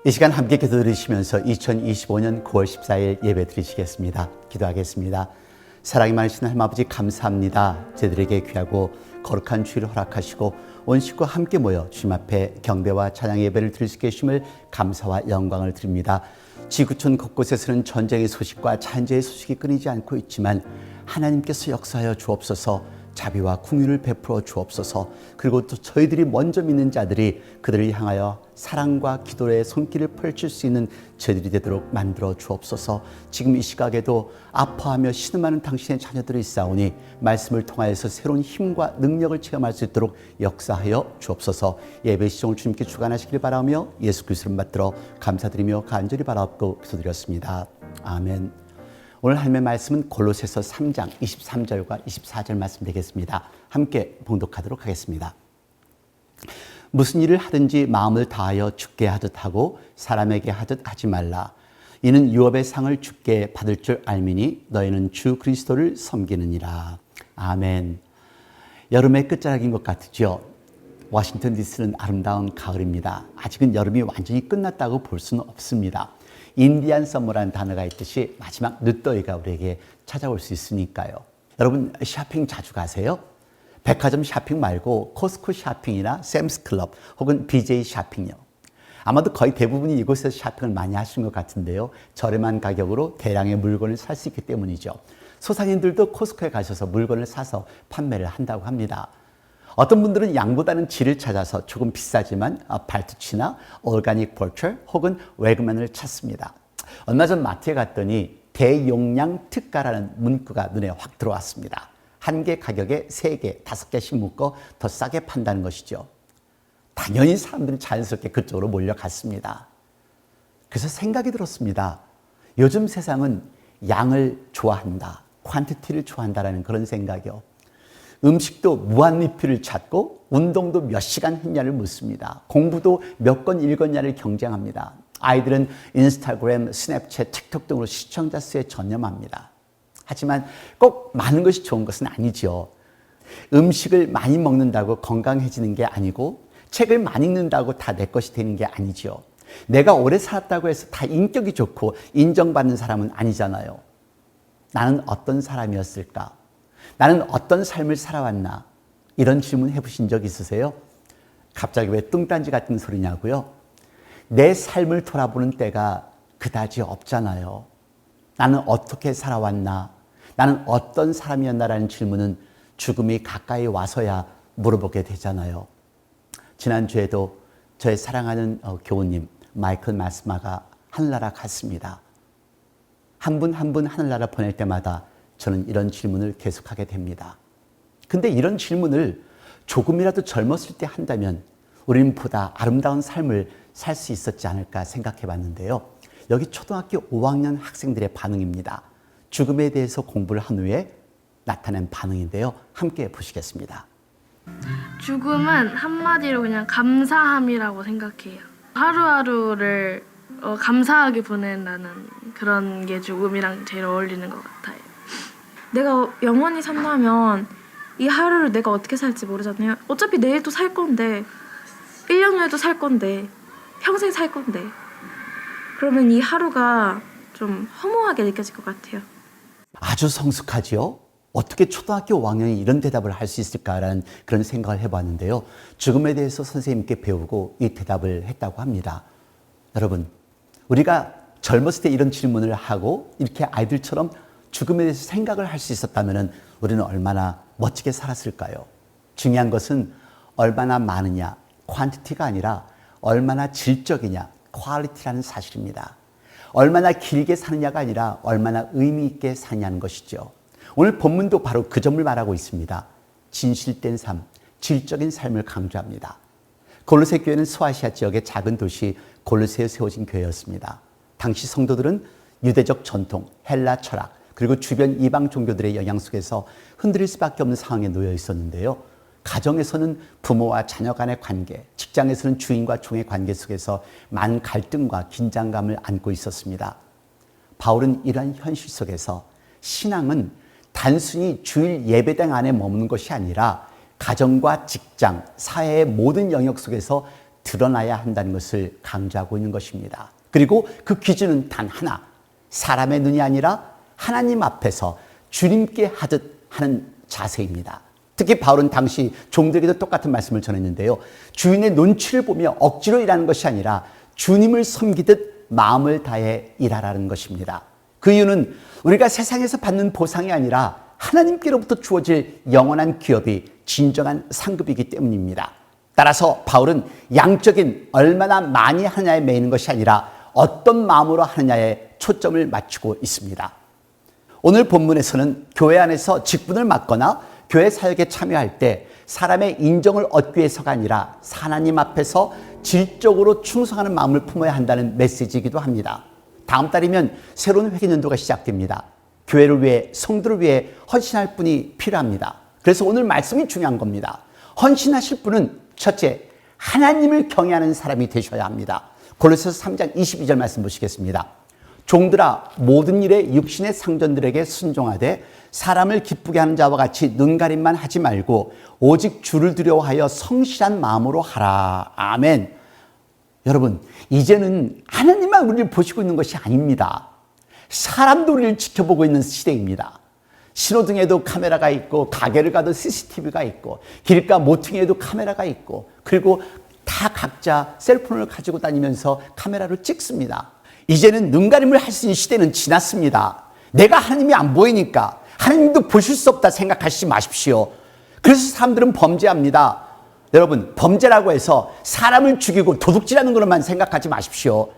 이 시간 함께 기도 드리시면서 2025년 9월 14일 예배 드리시겠습니다. 기도하겠습니다. 사랑이 많으신 하나님 아버지 감사합니다. 저희들에게 귀하고 거룩한 주일을 허락하시고 온 식구 함께 모여 주님 앞에 경배와 찬양 예배를 드릴 수 계심을 감사와 영광을 드립니다. 지구촌 곳곳에서는 전쟁의 소식과 잔재의 소식이 끊이지 않고 있지만 하나님께서 역사하여 주옵소서, 자비와 긍휼을 베풀어 주옵소서. 그리고 또 저희들이 먼저 믿는 자들이 그들을 향하여 사랑과 기도의 손길을 펼칠 수 있는 저희들이 되도록 만들어 주옵소서. 지금 이 시각에도 아파하며 신음하는 당신의 자녀들이 있사오니 말씀을 통하여서 새로운 힘과 능력을 체험할 수 있도록 역사하여 주옵소서. 예배 시종을 주님께 주관하시길 바라며 예수 그리스도를 받들어 감사드리며 간절히 바라옵고 기도드렸습니다. 아멘. 오늘 하나님의 말씀은 골로새서 3장 23절과 24절 말씀 되겠습니다. 함께 봉독하도록 하겠습니다. 무슨 일을 하든지 마음을 다하여 주께 하듯 하고 사람에게 하듯 하지 말라. 이는 유업의 상을 주께 받을 줄 알미니 너희는 주 그리스도를 섬기느니라. 아멘. 여름의 끝자락인 것 같으죠? 워싱턴 DC는 아름다운 가을입니다. 아직은 여름이 완전히 끝났다고 볼 수는 없습니다. 인디안 서머라는 단어가 있듯이 마지막 늦더위가 우리에게 찾아올 수 있으니까요. 여러분 쇼핑 자주 가세요? 백화점 쇼핑 말고 코스코 쇼핑이나 샘스 클럽 혹은 BJ 쇼핑이요. 아마도 거의 대부분이 이곳에서 쇼핑을 많이 하시는 것 같은데요. 저렴한 가격으로 대량의 물건을 살 수 있기 때문이죠. 소상인들도 코스코에 가셔서 물건을 사서 판매를 한다고 합니다. 어떤 분들은 양보다는 질을 찾아서 조금 비싸지만 발투치나 오르가닉 볼처 혹은 웨그맨을 찾습니다. 얼마 전 마트에 갔더니 대용량 특가라는 문구가 눈에 확 들어왔습니다. 한 개 가격에 3개, 5개씩 묶어 더 싸게 판다는 것이죠. 당연히 사람들은 자연스럽게 그쪽으로 몰려갔습니다. 그래서 생각이 들었습니다. 요즘 세상은 양을 좋아한다, 퀀티티를 좋아한다라는 그런 생각이요. 음식도 무한리필을 찾고 운동도 몇 시간 했냐를 묻습니다. 공부도 몇 권 읽었냐를 경쟁합니다. 아이들은 인스타그램, 스냅챗, 틱톡 등으로 시청자 수에 전념합니다. 하지만 꼭 많은 것이 좋은 것은 아니죠. 음식을 많이 먹는다고 건강해지는 게 아니고 책을 많이 읽는다고 다 내 것이 되는 게 아니죠. 내가 오래 살았다고 해서 다 인격이 좋고 인정받는 사람은 아니잖아요. 나는 어떤 사람이었을까? 나는 어떤 삶을 살아왔나? 이런 질문 해보신 적 있으세요? 갑자기 왜 뚱딴지 같은 소리냐고요? 내 삶을 돌아보는 때가 그다지 없잖아요. 나는 어떻게 살아왔나? 나는 어떤 사람이었나라는 질문은 죽음이 가까이 와서야 물어보게 되잖아요. 지난주에도 저의 사랑하는 교우님 마이클 마스마가 하늘나라 갔습니다. 한 분 한 분 하늘나라 보낼 때마다 저는 이런 질문을 계속하게 됩니다. 근데 이런 질문을 조금이라도 젊었을 때 한다면 우리는 보다 아름다운 삶을 살 수 있었지 않을까 생각해 봤는데요. 여기 초등학교 5학년 학생들의 반응입니다. 죽음에 대해서 공부를 한 후에 나타낸 반응인데요. 함께 보시겠습니다. 죽음은 한마디로 그냥 감사함이라고 생각해요. 하루하루를 감사하게 보낸다는 그런 게 죽음이랑 제일 어울리는 것 같아요. 내가 영원히 산다면 이 하루를 내가 어떻게 살지 모르잖아요. 어차피 내일도 살 건데 1년 후에도 살 건데 평생 살 건데 그러면 이 하루가 좀 허무하게 느껴질 것 같아요. 아주 성숙하지요? 어떻게 초등학교 5학년이 이런 대답을 할 수 있을까라는 그런 생각을 해봤는데요. 죽음에 대해서 선생님께 배우고 이 대답을 했다고 합니다. 여러분, 우리가 젊었을 때 이런 질문을 하고 이렇게 아이들처럼 죽음에 대해서 생각을 할 수 있었다면 우리는 얼마나 멋지게 살았을까요? 중요한 것은 얼마나 많으냐, 퀀티티가 아니라 얼마나 질적이냐, 퀄리티라는 사실입니다. 얼마나 길게 사느냐가 아니라 얼마나 의미 있게 사느냐는 것이죠. 오늘 본문도 바로 그 점을 말하고 있습니다. 진실된 삶, 질적인 삶을 강조합니다. 골로새 교회는 소아시아 지역의 작은 도시 골로새에 세워진 교회였습니다. 당시 성도들은 유대적 전통, 헬라 철학, 그리고 주변 이방 종교들의 영향 속에서 흔들릴 수밖에 없는 상황에 놓여 있었는데요. 가정에서는 부모와 자녀 간의 관계, 직장에서는 주인과 종의 관계 속에서 많은 갈등과 긴장감을 안고 있었습니다. 바울은 이러한 현실 속에서 신앙은 단순히 주일 예배당 안에 머무는 것이 아니라 가정과 직장, 사회의 모든 영역 속에서 드러나야 한다는 것을 강조하고 있는 것입니다. 그리고 그 기준은 단 하나, 사람의 눈이 아니라 하나님 앞에서 주님께 하듯 하는 자세입니다. 특히 바울은 당시 종들에게도 똑같은 말씀을 전했는데요. 주인의 눈치를 보며 억지로 일하는 것이 아니라 주님을 섬기듯 마음을 다해 일하라는 것입니다. 그 이유는 우리가 세상에서 받는 보상이 아니라 하나님께로부터 주어질 영원한 기업이 진정한 상급이기 때문입니다. 따라서 바울은 양적인 얼마나 많이 하느냐에 매이는 것이 아니라 어떤 마음으로 하느냐에 초점을 맞추고 있습니다. 오늘 본문에서는 교회 안에서 직분을 맡거나 교회 사역에 참여할 때 사람의 인정을 얻기 위해서가 아니라 하나님 앞에서 질적으로 충성하는 마음을 품어야 한다는 메시지이기도 합니다. 다음 달이면 새로운 회계년도가 시작됩니다. 교회를 위해, 성도를 위해 헌신할 분이 필요합니다. 그래서 오늘 말씀이 중요한 겁니다. 헌신하실 분은 첫째, 하나님을 경외하는 사람이 되셔야 합니다. 골로새서 3장 22절 말씀 보시겠습니다. 종들아, 모든 일에 육신의 상전들에게 순종하되 사람을 기쁘게 하는 자와 같이 눈가림만 하지 말고 오직 주를 두려워하여 성실한 마음으로 하라. 아멘. 여러분, 이제는 하나님만 우리를 보시고 있는 것이 아닙니다. 사람도 우리를 지켜보고 있는 시대입니다. 신호등에도 카메라가 있고, 가게를 가도 CCTV가 있고, 길가 모퉁이에도 카메라가 있고, 그리고 다 각자 셀폰을 가지고 다니면서 카메라로 찍습니다. 이제는 눈가림을 할 수 있는 시대는 지났습니다. 내가 하나님이 안 보이니까 하나님도 보실 수 없다 생각하시지 마십시오. 그래서 사람들은 범죄합니다. 여러분, 범죄라고 해서 사람을 죽이고 도둑질하는 것만 생각하지 마십시오.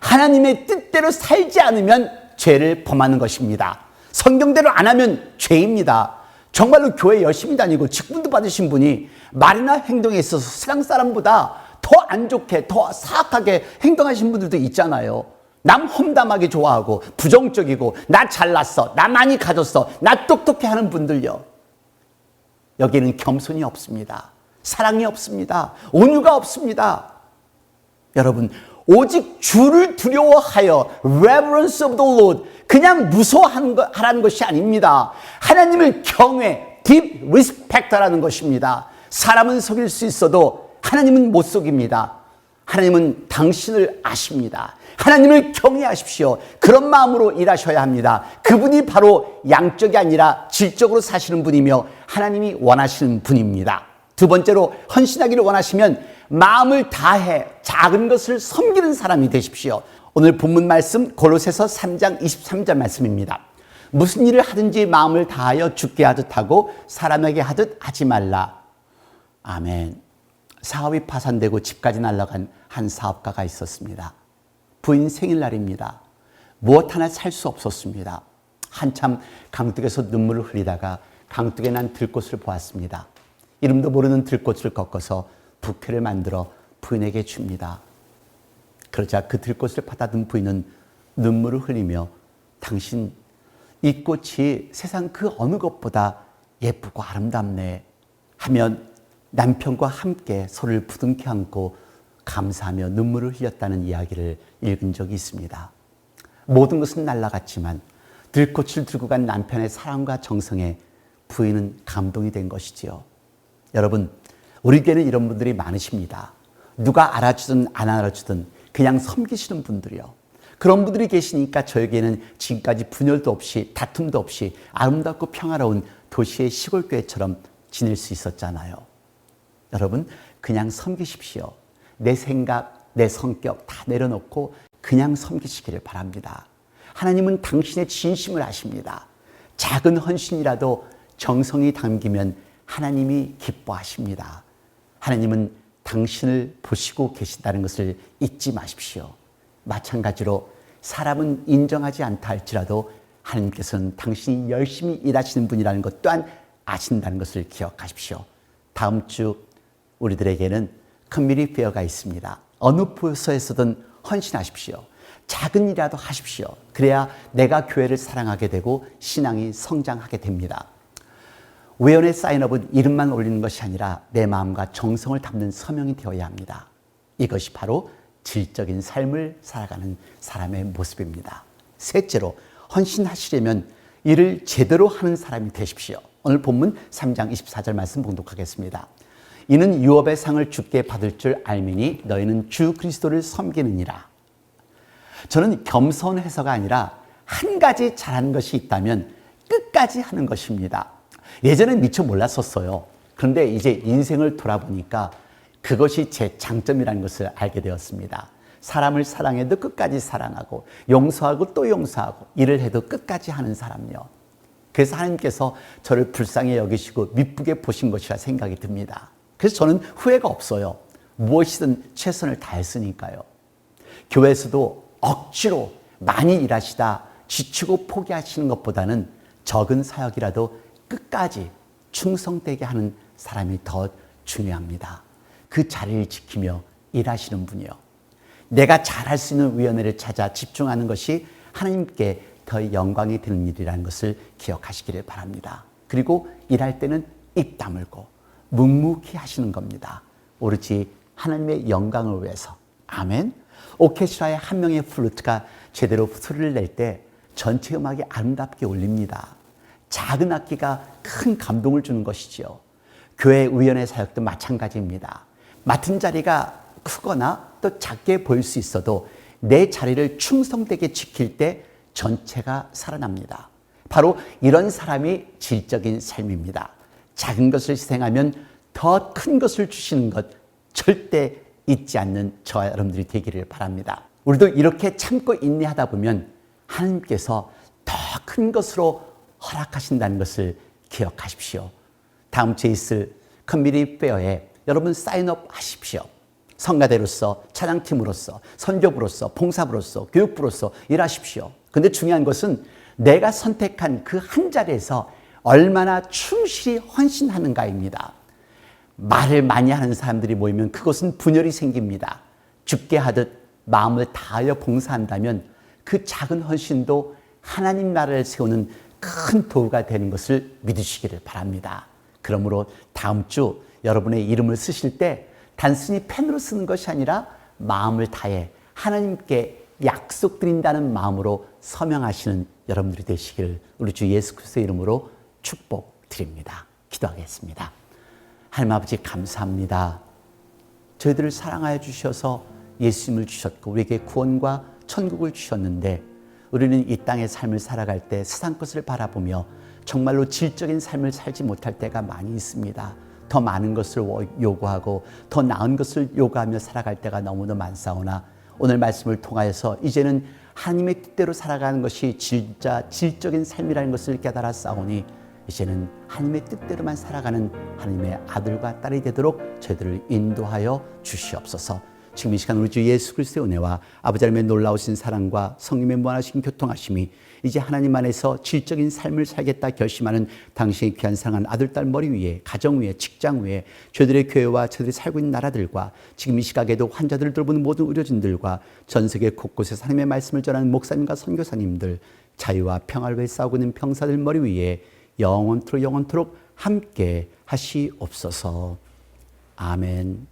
하나님의 뜻대로 살지 않으면 죄를 범하는 것입니다. 성경대로 안 하면 죄입니다. 정말로 교회 열심히 다니고 직분도 받으신 분이 말이나 행동에 있어서 세상 사람보다 더 안 좋게, 더 사악하게 행동하신 분들도 있잖아요. 남 험담하게 좋아하고 부정적이고 나 잘났어, 나 많이 가졌어, 나 똑똑해 하는 분들요. 여기는 겸손이 없습니다. 사랑이 없습니다. 온유가 없습니다. 여러분, 오직 주를 두려워하여 reverence of the Lord, 그냥 무서워하라는 것이 아닙니다. 하나님을 경외, deep respect라는 것입니다. 사람은 속일 수 있어도 하나님은 못 속입니다. 하나님은 당신을 아십니다. 하나님을 경외하십시오. 그런 마음으로 일하셔야 합니다. 그분이 바로 양적이 아니라 질적으로 사시는 분이며 하나님이 원하시는 분입니다. 두 번째로, 헌신하기를 원하시면 마음을 다해 작은 것을 섬기는 사람이 되십시오. 오늘 본문 말씀 골로새서 3장 23절 말씀입니다. 무슨 일을 하든지 마음을 다하여 주께 하듯 하고 사람에게 하듯 하지 말라. 아멘. 사업이 파산되고 집까지 날아간 한 사업가가 있었습니다. 부인 생일날입니다. 무엇 하나 살 수 없었습니다. 한참 강둑에서 눈물을 흘리다가 강둑에 난 들꽃을 보았습니다. 이름도 모르는 들꽃을 꺾어서 부케를 만들어 부인에게 줍니다. 그러자 그 들꽃을 받아든 부인은 눈물을 흘리며 당신, 이 꽃이 세상 그 어느 것보다 예쁘고 아름답네 하면 남편과 함께 손을 부둥켜 안고 감사하며 눈물을 흘렸다는 이야기를 읽은 적이 있습니다. 모든 것은 날아갔지만 들꽃을 들고 간 남편의 사랑과 정성에 부인은 감동이 된 것이지요. 여러분, 우리에게는 이런 분들이 많으십니다. 누가 알아주든 안 알아주든 그냥 섬기시는 분들이요. 그런 분들이 계시니까 저에게는 지금까지 분열도 없이 다툼도 없이 아름답고 평화로운 도시의 시골교회처럼 지낼 수 있었잖아요. 여러분, 그냥 섬기십시오. 내 생각, 내 성격 다 내려놓고 그냥 섬기시기를 바랍니다. 하나님은 당신의 진심을 아십니다. 작은 헌신이라도 정성이 담기면 하나님이 기뻐하십니다. 하나님은 당신을 보시고 계신다는 것을 잊지 마십시오. 마찬가지로 사람은 인정하지 않다 할지라도 하나님께서는 당신이 열심히 일하시는 분이라는 것 또한 아신다는 것을 기억하십시오. 다음 주 우리들에게는 커뮤니티 페어가 있습니다. 어느 부서에서든 헌신하십시오. 작은 일이라도 하십시오. 그래야 내가 교회를 사랑하게 되고 신앙이 성장하게 됩니다. 우연의 사인업은 이름만 올리는 것이 아니라 내 마음과 정성을 담는 서명이 되어야 합니다. 이것이 바로 질적인 삶을 살아가는 사람의 모습입니다. 셋째로, 헌신하시려면 일을 제대로 하는 사람이 되십시오. 오늘 본문 3장 24절 말씀 봉독하겠습니다. 이는 유업의 상을 주께 받을 줄 알미니 너희는 주 그리스도를 섬기느니라. 저는 겸손해서가 아니라 한 가지 잘하는 것이 있다면 끝까지 하는 것입니다. 예전엔 미처 몰랐었어요. 그런데 이제 인생을 돌아보니까 그것이 제 장점이라는 것을 알게 되었습니다. 사람을 사랑해도 끝까지 사랑하고 용서하고 또 용서하고 일을 해도 끝까지 하는 사람요. 그래서 하나님께서 저를 불쌍히 여기시고 미쁘게 보신 것이라 생각이 듭니다. 그래서 저는 후회가 없어요. 무엇이든 최선을 다했으니까요. 교회에서도 억지로 많이 일하시다 지치고 포기하시는 것보다는 적은 사역이라도 끝까지 충성되게 하는 사람이 더 중요합니다. 그 자리를 지키며 일하시는 분이요. 내가 잘할 수 있는 위원회를 찾아 집중하는 것이 하나님께 더 영광이 되는 일이라는 것을 기억하시기를 바랍니다. 그리고 일할 때는 입 다물고 묵묵히 하시는 겁니다. 오로지 하나님의 영광을 위해서. 아멘. 오케스트라의 한 명의 플루트가 제대로 소리를 낼 때 전체 음악이 아름답게 울립니다. 작은 악기가 큰 감동을 주는 것이지요. 교회 위원회 사역도 마찬가지입니다. 맡은 자리가 크거나 또 작게 보일 수 있어도 내 자리를 충성되게 지킬 때 전체가 살아납니다. 바로 이런 사람이 질적인 삶입니다. 작은 것을 희생하면 더 큰 것을 주시는 것 절대 잊지 않는 저와 여러분들이 되기를 바랍니다. 우리도 이렇게 참고 인내하다 보면 하나님께서 더 큰 것으로 허락하신다는 것을 기억하십시오. 다음 주에 있을 커뮤니티 페어에 여러분 사인업 하십시오. 성가대로서, 찬양팀으로서, 선교부로서, 봉사부로서, 교육부로서 일하십시오. 근데 중요한 것은 내가 선택한 그 한 자리에서 얼마나 충실히 헌신하는가입니다. 말을 많이 하는 사람들이 모이면 그것은 분열이 생깁니다. 죽게 하듯 마음을 다하여 봉사한다면 그 작은 헌신도 하나님 나라를 세우는 큰 도구가 되는 것을 믿으시기를 바랍니다. 그러므로 다음 주 여러분의 이름을 쓰실 때 단순히 펜으로 쓰는 것이 아니라 마음을 다해 하나님께 약속드린다는 마음으로 서명하시는 여러분들이 되시기를 우리 주 예수 그리스도의 이름으로 축복드립니다. 기도하겠습니다. 하나님 아버지 감사합니다. 저희들을 사랑하여 주셔서 예수님을 주셨고 우리에게 구원과 천국을 주셨는데 우리는 이 땅의 삶을 살아갈 때 세상 것을 바라보며 정말로 질적인 삶을 살지 못할 때가 많이 있습니다. 더 많은 것을 요구하고 더 나은 것을 요구하며 살아갈 때가 너무나 많사오나 오늘 말씀을 통하여서 이제는 하나님의 뜻대로 살아가는 것이 진짜 질적인 삶이라는 것을 깨달아 싸우니 이제는 하나님의 뜻대로만 살아가는 하나님의 아들과 딸이 되도록 저희들을 인도하여 주시옵소서. 지금 이 시간 우리 주 예수 그리스도의 은혜와 아버지 하나님의 놀라우신 사랑과 성령의 무한하신 교통하심이 이제 하나님 안에서 질적인 삶을 살겠다 결심하는 당신의 귀한 사랑하는 아들, 딸 머리 위에, 가정 위에, 직장 위에, 저희들의 교회와 저희들이 살고 있는 나라들과 지금 이 시각에도 환자들을 돌보는 모든 의료진들과 전 세계 곳곳에서 하나님의 말씀을 전하는 목사님과 선교사님들, 자유와 평화를 위해 싸우고 있는 병사들 머리 위에 영원토록 함께 하시옵소서. 아멘.